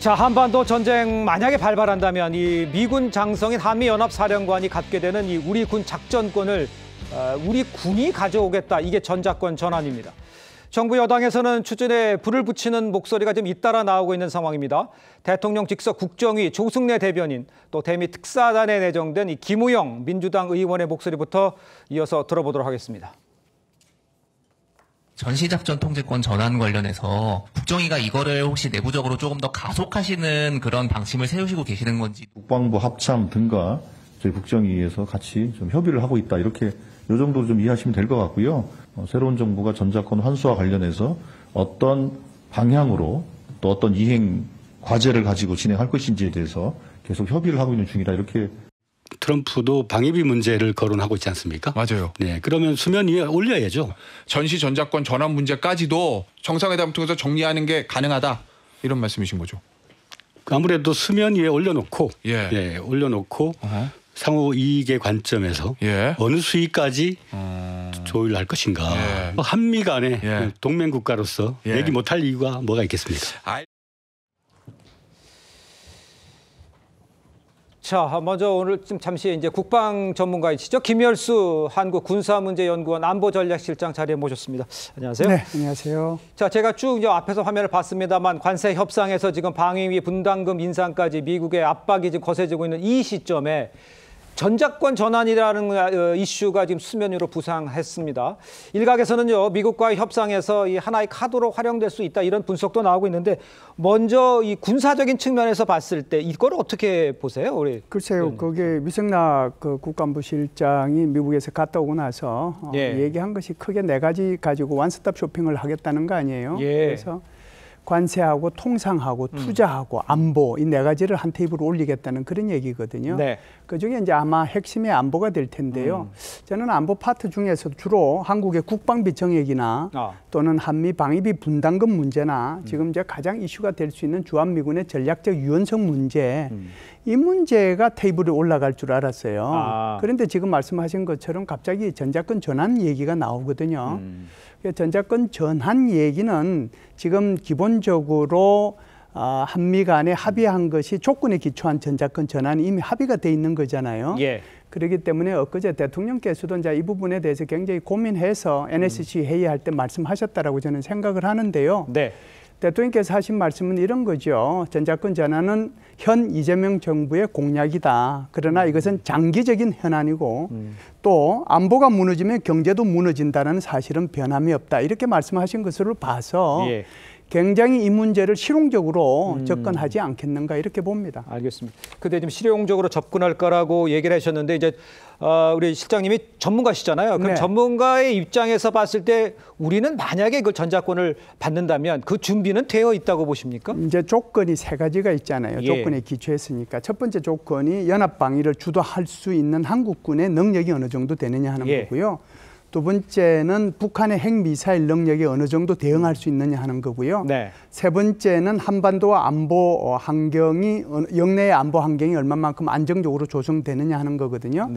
자, 한반도 전쟁 만약에 발발한다면 이 미군 장성인 한미연합사령관이 갖게 되는 이 우리 군 작전권을 우리 군이 가져오겠다. 이게 전작권 전환입니다. 정부 여당에서는 추진에 불을 붙이는 목소리가 지금 잇따라 나오고 있는 상황입니다. 대통령 직속 국정위 조승래 대변인, 또 대미 특사단에 내정된 이 김우영 민주당 의원의 목소리부터 이어서 들어보도록 하겠습니다. 전시작전 통제권 전환 관련해서 국정위가 이거를 혹시 내부적으로 조금 더 가속하시는 그런 방침을 세우시고 계시는 건지. 국방부 합참 등과 저희 국정위에서 같이 좀 협의를 하고 있다. 이렇게 이 정도로 좀 이해하시면 될 것 같고요. 새로운 정부가 전작권 환수와 관련해서 어떤 방향으로 또 어떤 이행 과제를 가지고 진행할 것인지에 대해서 계속 협의를 하고 있는 중이다. 이렇게. 트럼프도 방위비 문제를 거론하고 있지 않습니까? 맞아요. 네, 그러면 수면 위에 올려야죠. 전시 전작권 전환 문제까지도 정상회담을 통해서 정리하는 게 가능하다. 이런 말씀이신 거죠. 아무래도 수면 위에 올려놓고, 예. 올려놓고 상호 이익의 관점에서 어느 수위까지 조율할 것인가. 한미 간의 동맹 국가로서 얘기 못할 이유가 뭐가 있겠습니까? 자, 먼저 오늘 좀 잠시 이제 국방 전문가이시죠. 김열수 한국군사문제연구원 안보전략실장 자리에 모셨습니다. 안녕하세요. 네, 안녕하세요. 자, 제가 쭉 이제 앞에서 화면을 봤습니다만 관세 협상에서 지금 방위비 분담금 인상까지 미국의 압박이 지금 거세지고 있는 이 시점에 전작권 전환이라는 이슈가 지금 수면 위로 부상했습니다. 일각에서는요, 미국과의 협상에서 이 하나의 카드로 활용될 수 있다 이런 분석도 나오고 있는데, 먼저 이 군사적인 측면에서 봤을 때 이걸 어떻게 보세요, 우리? 글쎄요, 그게 미성락 국방부 실장이 미국에서 갔다 오고 나서 얘기한 것이 크게 4가지 가지고 원스톱 쇼핑을 하겠다는 거 아니에요? 그래서 관세하고 통상하고 투자하고 안보 이 4가지를 한 테이블에 올리겠다는 그런 얘기거든요. 그중에 이제 아마 핵심이 안보가 될 텐데요. 저는 안보 파트 중에서 주로 한국의 국방비 정액이나 또는 한미 방위비 분담금 문제나 지금 이제 가장 이슈가 될 수 있는 주한미군의 전략적 유연성 문제, 이 문제가 테이블에 올라갈 줄 알았어요. 그런데 지금 말씀하신 것처럼 갑자기 전작권 전환 얘기가 나오거든요. 전작권 전환 얘기는 지금 기본적으로 한미 간에 합의한 것이 조건에 기초한 전작권 전환이 이미 합의가 돼 있는 거잖아요. 그렇기 때문에 엊그제 대통령께서도 이제 이 부분에 대해서 굉장히 고민해서 NSC 회의할 때 말씀하셨다라고 저는 생각을 하는데요. 대통령께서 하신 말씀은 이런 거죠. 전작권 전환은 현 이재명 정부의 공약이다. 그러나 이것은 장기적인 현안이고 또 안보가 무너지면 경제도 무너진다는 사실은 변함이 없다. 이렇게 말씀하신 것으로 봐서 굉장히 이 문제를 실용적으로 접근하지 않겠는가 이렇게 봅니다. 알겠습니다. 근데 지금 실용적으로 접근할 거라고 얘기를 하셨는데 이제 우리 실장님이 전문가시잖아요. 그럼 전문가의 입장에서 봤을 때 우리는 만약에 그 전작권을 받는다면 그 준비는 되어 있다고 보십니까? 이제 조건이 3가지가 있잖아요. 조건에 기초했으니까. 첫 번째 조건이 연합 방위를 주도할 수 있는 한국군의 능력이 어느 정도 되느냐 하는 거고요. 두 번째는 북한의 핵미사일 능력에 어느 정도 대응할 수 있느냐 하는 거고요. 세 번째는 한반도 안보 환경이, 영내의 안보 환경이 얼마만큼 안정적으로 조성되느냐 하는 거거든요.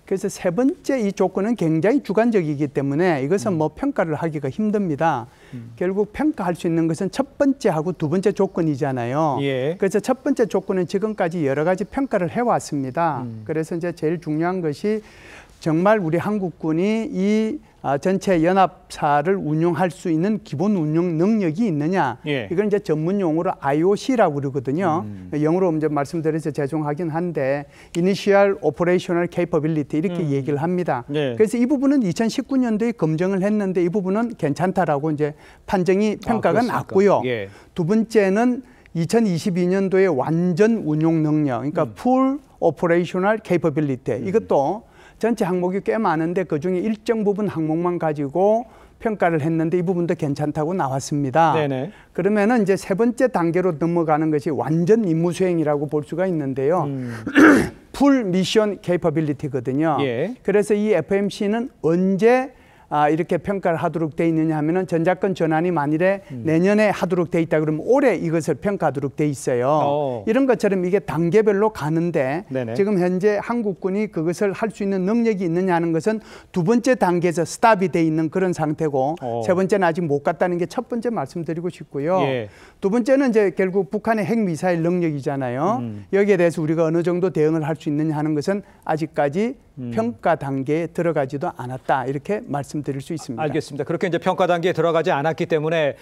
그래서 세 번째 이 조건은 굉장히 주관적이기 때문에 이것은 뭐 평가를 하기가 힘듭니다. 결국 평가할 수 있는 것은 첫 번째하고 두 번째 조건이잖아요. 그래서 첫 번째 조건은 지금까지 여러 가지 평가를 해왔습니다. 그래서 이제 제일 중요한 것이 정말 우리 한국군이 이 전체 연합사를 운용할 수 있는 기본 운용 능력이 있느냐. 이건 이제 전문 용어로 IOC라고 그러거든요. 영어로 이제 말씀드려서 죄송하긴 한데 Initial Operational Capability 이렇게 얘기를 합니다. 그래서 이 부분은 2019년도에 검증을 했는데 이 부분은 괜찮다라고 이제 판정이 평가가 났고요. 두 번째는 2022년도에 완전 운용 능력, 그러니까 Full Operational Capability 이것도 전체 항목이 꽤 많은데 그중에 일정 부분 항목만 가지고 평가를 했는데 이 부분도 괜찮다고 나왔습니다. 그러면은 이제 세 번째 단계로 넘어가는 것이 완전 임무 수행이라고 볼 수가 있는데요. 풀 미션 케이퍼빌리티거든요. 그래서 이 FMC는 언제 이렇게 평가를 하도록 돼 있느냐 하면은 전작권 전환이 만일에 내년에 하도록 돼 있다 그러면 올해 이것을 평가하도록 돼 있어요. 이런 것처럼 이게 단계별로 가는데 네네. 지금 현재 한국군이 그것을 할 수 있는 능력이 있느냐 하는 것은 두 번째 단계에서 스탑이 돼 있는 그런 상태고 세 번째는 아직 못 갔다는 게 첫 번째 말씀드리고 싶고요. 예. 두 번째는 이제 결국 북한의 핵미사일 능력이잖아요. 여기에 대해서 우리가 어느 정도 대응을 할 수 있느냐 하는 것은 아직까지 평가 단계에 들어가지도 않았다 이렇게 말씀드릴 수 있습니다. 알겠습니다. 그렇게 이제 평가 단계에 들어가지 않았기 때문에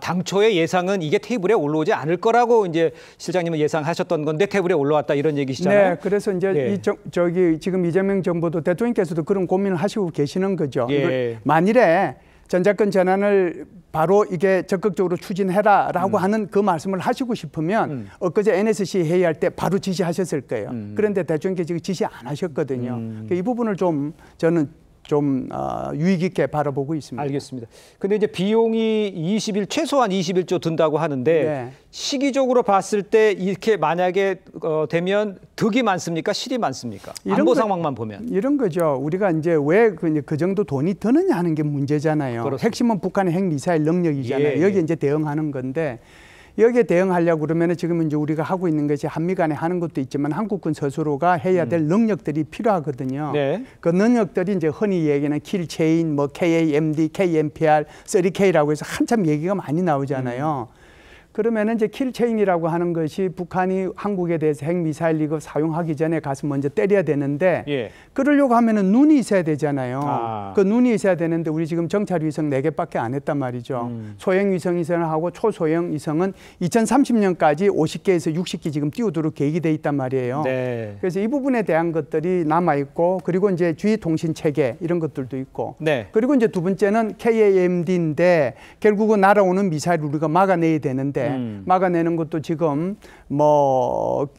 당초의 예상은 이게 테이블에 올라오지 않을 거라고 이제 실장님은 예상하셨던 건데 테이블에 올라왔다 이런 얘기시잖아요. 네, 그래서 이제 예. 저기 지금 이재명 정부도 대통령께서도 그런 고민을 하시고 계시는 거죠. 예. 만일에 전작권 전환을 바로 이게 적극적으로 추진해라라고 하는 그 말씀을 하시고 싶으면 엊그제 NSC 회의할 때 바로 지시하셨을 거예요. 그런데 대통령께서 지금 지시 안 하셨거든요. 이 부분을 좀 저는 좀 유의 깊게 바라보고 있습니다. 알겠습니다. 근데 이제 비용이 최소한 21조 든다고 하는데 네. 시기적으로 봤을 때 이렇게 만약에 되면 득이 많습니까? 실이 많습니까? 안보 상황만 보면. 이런 거죠. 우리가 이제 왜 그 정도 돈이 드느냐 하는 게 문제잖아요. 그렇습니다. 핵심은 북한의 핵미사일 능력이잖아요. 여기에 이제 대응하는 건데 여기에 대응하려고 그러면 지금 이제 우리가 하고 있는 것이 한미 간에 하는 것도 있지만 한국군 스스로가 해야 될 능력들이 필요하거든요. 네. 그 능력들이 이제 흔히 얘기하는 킬체인, 뭐 KAMD, KMPR, 30K라고 해서 한참 얘기가 많이 나오잖아요. 그러면은 이제 킬체인이라고 하는 것이 북한이 한국에 대해서 핵미사일 이거 사용하기 전에 가서 먼저 때려야 되는데 예. 그러려고 하면은 눈이 있어야 되잖아요. 그 눈이 있어야 되는데 우리 지금 정찰위성 4개밖에 안 했단 말이죠. 소형위성 위성을 하고 초소형 위성은 2030년까지 50개에서 60개 지금 띄우도록 계획이 돼 있단 말이에요. 네. 그래서 이 부분에 대한 것들이 남아 있고 그리고 이제 주위 통신 체계 이런 것들도 있고 네. 그리고 이제 두 번째는 KAMD인데 결국은 날아오는 미사일을 우리가 막아내야 되는데 막아내는 것도 지금 뭐라고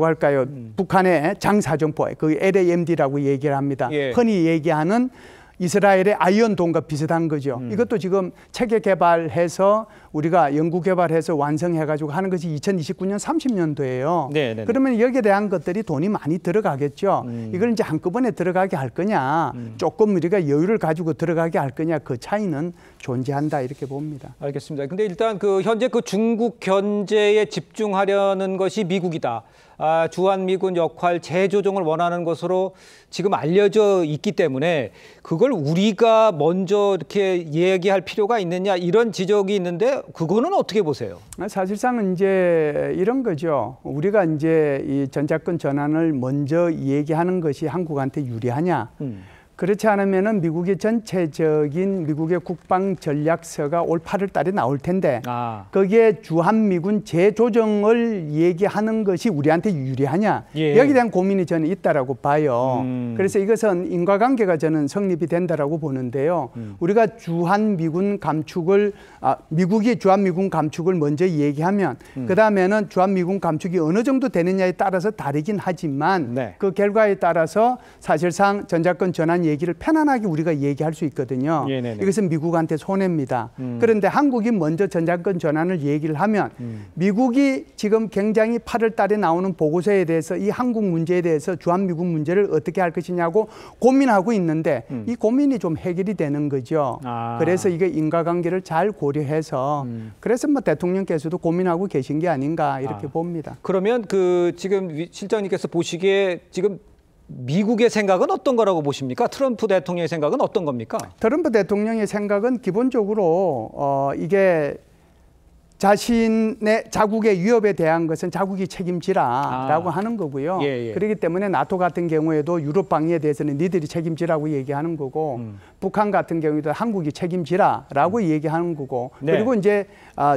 할까요? 북한의 장사정포, 그 LAMD라고 얘기를 합니다. 예. 흔히 얘기하는 이스라엘의 아이언돔과 비슷한 거죠. 이것도 지금 체계 개발해서 우리가 연구 개발해서 완성해가지고 하는 것이 2029년 30년도예요. 네네네. 그러면 여기에 대한 것들이 돈이 많이 들어가겠죠. 이걸 이제 한꺼번에 들어가게 할 거냐, 조금 우리가 여유를 가지고 들어가게 할 거냐, 그 차이는 존재한다 이렇게 봅니다. 알겠습니다. 근데 일단 현재 중국 견제에 집중하려는 것이 미국이다. 주한미군 역할 재조정을 원하는 것으로 지금 알려져 있기 때문에 그걸 우리가 먼저 이렇게 얘기할 필요가 있느냐 이런 지적이 있는데 그거는 어떻게 보세요? 사실상은 이제 이런 거죠. 우리가 이제 이 전작권 전환을 먼저 얘기하는 것이 한국한테 유리하냐? 그렇지 않으면은 미국의 전체적인 미국의 국방 전략서가 올 8월 달에 나올 텐데 거기에 주한미군 재조정을 얘기하는 것이 우리한테 유리하냐 예. 여기에 대한 고민이 저는 있다라고 봐요. 그래서 이것은 인과관계가 저는 성립이 된다라고 보는데요. 우리가 주한미군 감축을 미국이 주한미군 감축을 먼저 얘기하면 그 다음에는 주한미군 감축이 어느 정도 되느냐에 따라서 다르긴 하지만 네. 그 결과에 따라서 사실상 전작권 전환 얘기를 편안하게 우리가 얘기할 수 있거든요. 네네. 이것은 미국한테 손해입니다. 그런데 한국이 먼저 전작권 전환을 얘기를 하면 미국이 지금 굉장히 8월 달에 나오는 보고서에 대해서 이 한국 문제에 대해서 주한미군 문제를 어떻게 할 것이냐고 고민하고 있는데 이 고민이 좀 해결이 되는 거죠. 그래서 이게 인과관계를 잘 고려해서 그래서 뭐 대통령께서도 고민하고 계신 게 아닌가 이렇게 봅니다. 그러면 지금 실장님께서 보시기에 지금 미국의 생각은 어떤 거라고 보십니까? 트럼프 대통령의 생각은 어떤 겁니까? 트럼프 대통령의 생각은 기본적으로 이게 자신의 자국의 위협에 대한 것은 자국이 책임지라라고 하는 거고요. 예, 예. 그렇기 때문에 나토 같은 경우에도 유럽 방위에 대해서는 니들이 책임지라고 얘기하는 거고 북한 같은 경우에도 한국이 책임지라라고 얘기하는 거고 네. 그리고 이제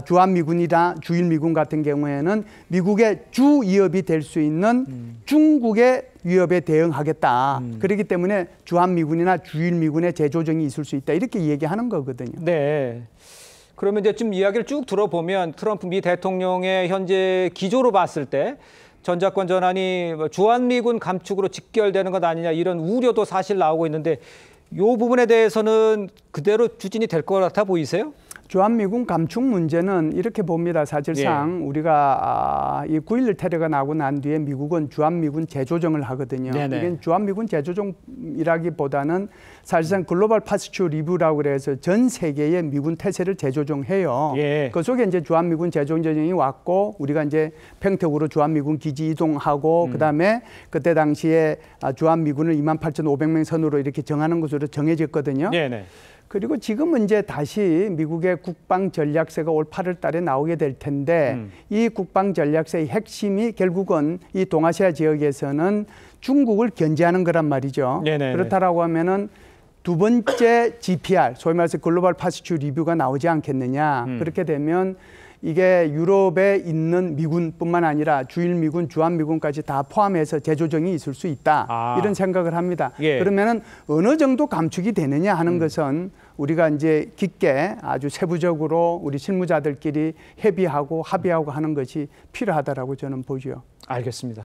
주한미군이나 주일미군 같은 경우에는 미국의 주 위협이 될 수 있는 중국의 위협에 대응하겠다. 그렇기 때문에 주한미군이나 주일미군의 재조정이 있을 수 있다. 이렇게 얘기하는 거거든요. 네. 그러면 이제 좀 이야기를 쭉 들어보면 트럼프 미 대통령의 현재 기조로 봤을 때 전작권 전환이 주한미군 감축으로 직결되는 것 아니냐 이런 우려도 사실 나오고 있는데 이 부분에 대해서는 그대로 추진이 될 것 같아 보이세요? 주한미군 감축 문제는 이렇게 봅니다. 사실상 우리가 이 9.11 테러가 나고 난 뒤에 미국은 주한미군 재조정을 하거든요. 이게 주한미군 재조정이라기보다는 사실상 글로벌 파스츄 리뷰라고 그래서 전 세계의 미군 태세를 재조정해요. 그 속에 이제 주한미군 재조정이 왔고 우리가 이제 평택으로 주한미군 기지 이동하고 그다음에 그때 당시에 주한미군을 28,500명 선으로 이렇게 정하는 것으로 정해졌거든요. 그리고 지금은 이제 다시 미국의 국방 전략세가 올 8월 달에 나오게 될 텐데 이 국방 전략세의 핵심이 결국은 이 동아시아 지역에서는 중국을 견제하는 거란 말이죠. 그렇다라고 하면은 두 번째 GPR, 소위 말해서 글로벌 파스츄 리뷰가 나오지 않겠느냐. 그렇게 되면 이게 유럽에 있는 미군뿐만 아니라 주일미군, 주한미군까지 다 포함해서 재조정이 있을 수 있다. 이런 생각을 합니다. 그러면은 어느 정도 감축이 되느냐 하는 것은 우리가 이제 깊게 아주 세부적으로 우리 실무자들끼리 협의하고 합의하고 하는 것이 필요하다라고 저는 보죠. 알겠습니다.